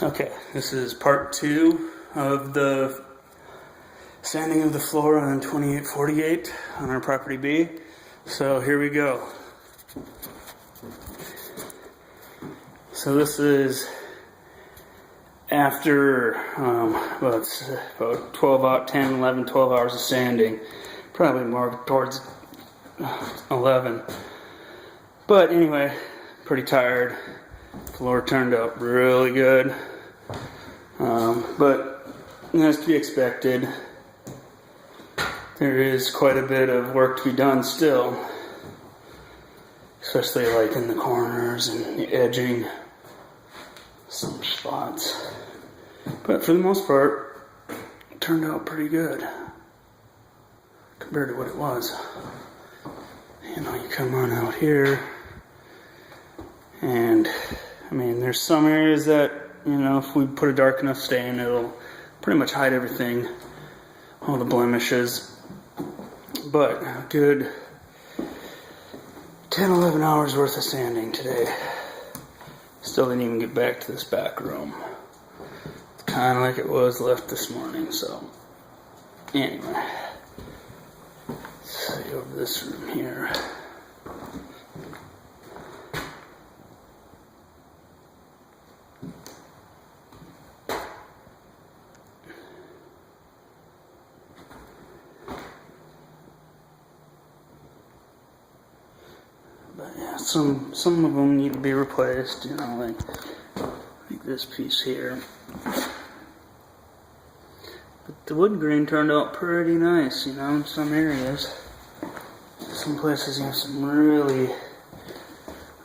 Okay, this is part 2 of the sanding of the floor on 2848 on our property B. So here we go. So this is after about 12 hours of sanding. Probably more towards 11. But anyway, pretty tired. Floor turned out really good. But as to be expected, there is quite a bit of work to be done still. Especially like in the corners and the edging. Some spots. But for the most part, it turned out pretty good. Compared to what it was. You know, you come on out here. And, I mean, there's some areas that, you know, if we put a dark enough stain, it'll pretty much hide everything, all the blemishes. But a good 10-11 hours worth of sanding today. Still didn't even get back to this back room. It's kind of like it was left this morning, so. Anyway. Let's see over this room here. But yeah, some of them need to be replaced, you know, like this piece here. But the wood grain turned out pretty nice, you know, in some areas. Some places you have some really,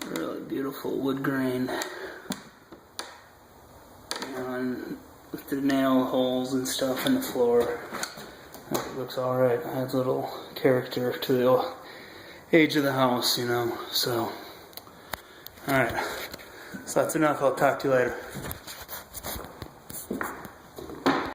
really beautiful wood grain. You know, and with the nail holes and stuff in the floor, it looks alright. It adds a little character to the age of the house, you know, so. Alright, so that's enough. I'll talk to you later.